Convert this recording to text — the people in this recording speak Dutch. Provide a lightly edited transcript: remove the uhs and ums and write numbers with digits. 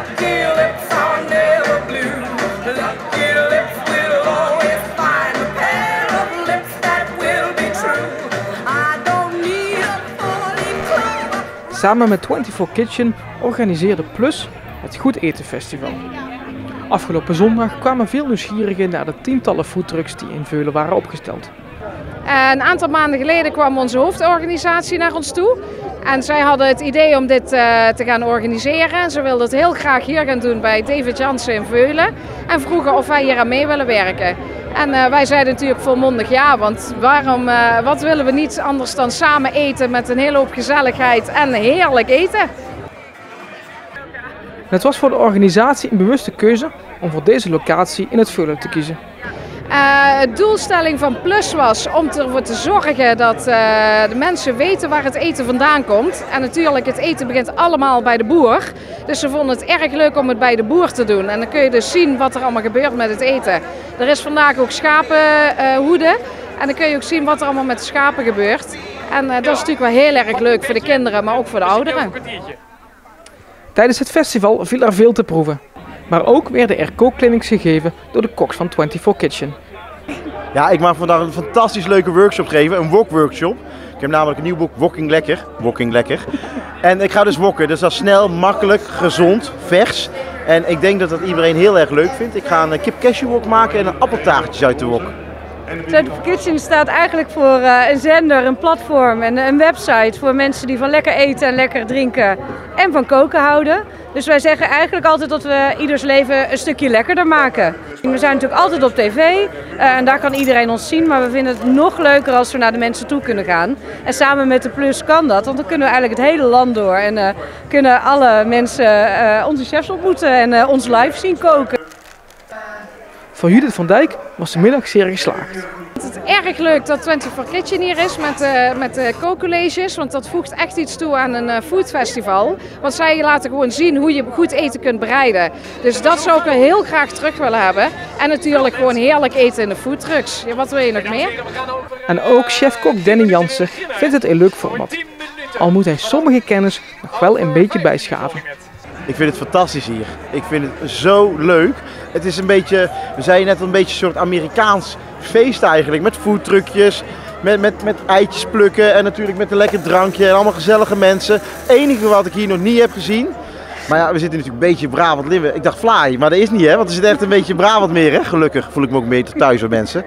lucky lips are never blue. Lucky lips will always find a pair of lips that will be true. I don't need a 40 clover. Samen met 24 Kitchen organiseerde Plus het Goed Eten Festival. Afgelopen zondag kwamen veel nieuwsgierigen naar de tientallen foodtrucks die in Veulen waren opgesteld. Een aantal maanden geleden kwam onze hoofdorganisatie naar ons toe. En zij hadden het idee om dit te gaan organiseren. Ze wilden het heel graag hier gaan doen bij David Jansen in Veulen. En vroegen of wij hier aan mee willen werken. En wij zeiden natuurlijk volmondig ja, want wat willen we niet anders dan samen eten met een hele hoop gezelligheid en heerlijk eten. Het was voor de organisatie een bewuste keuze om voor deze locatie in het Veulen te kiezen. De doelstelling van Plus was om ervoor te zorgen dat de mensen weten waar het eten vandaan komt. En natuurlijk, het eten begint allemaal bij de boer. Dus ze vonden het erg leuk om het bij de boer te doen. En dan kun je dus zien wat er allemaal gebeurt met het eten. Er is vandaag ook schapenhoede. En dan kun je ook zien wat er allemaal met de schapen gebeurt. En dat is natuurlijk wel heel erg leuk voor de kinderen, maar ook voor de ouderen. Tijdens het festival viel er veel te proeven. Maar ook werden er kookclinics gegeven door de koks van 24 Kitchen. Ja, ik mag vandaag een fantastisch leuke workshop geven, een wok-workshop. Ik heb namelijk een nieuw boek, Wokking Lekker. En ik ga dus wokken, dus dat is snel, makkelijk, gezond, vers. En ik denk dat dat iedereen heel erg leuk vindt. Ik ga een kip cashewwok maken en een appeltaartjes uit de wok. 24 Kitchen staat eigenlijk voor een zender, een platform en een website voor mensen die van lekker eten en lekker drinken en van koken houden. Dus wij zeggen eigenlijk altijd dat we ieders leven een stukje lekkerder maken. We zijn natuurlijk altijd op tv en daar kan iedereen ons zien, maar we vinden het nog leuker als we naar de mensen toe kunnen gaan. En samen met de Plus kan dat, want dan kunnen we eigenlijk het hele land door en kunnen alle mensen onze chefs ontmoeten en ons live zien koken. Voor Judith van Dijk was de middag zeer geslaagd. Het is erg leuk dat 24 Kitchen hier is met de kookcolleges, want dat voegt echt iets toe aan een foodfestival. Want zij laten gewoon zien hoe je goed eten kunt bereiden. Dus dat zou ik wel heel graag terug willen hebben. En natuurlijk gewoon heerlijk eten in de foodtrucks. Ja, wat wil je nog meer? En ook chef-kok Danny Jansen vindt het een leuk format. Al moet hij sommige kennis nog wel een beetje bijschaven. Ik vind het fantastisch hier. Ik vind het zo leuk. Het is een beetje, we zeiden net een beetje een soort Amerikaans feest eigenlijk. Met foodtruckjes, met eitjes plukken en natuurlijk met een lekker drankje en allemaal gezellige mensen. Het enige wat ik hier nog niet heb gezien. Maar ja, we zitten natuurlijk een beetje in Brabant-Limburg. Ik dacht Vlaai, maar dat is niet hè, want er zit echt een beetje Brabant meer hè. Gelukkig voel ik me ook beter thuis bij mensen.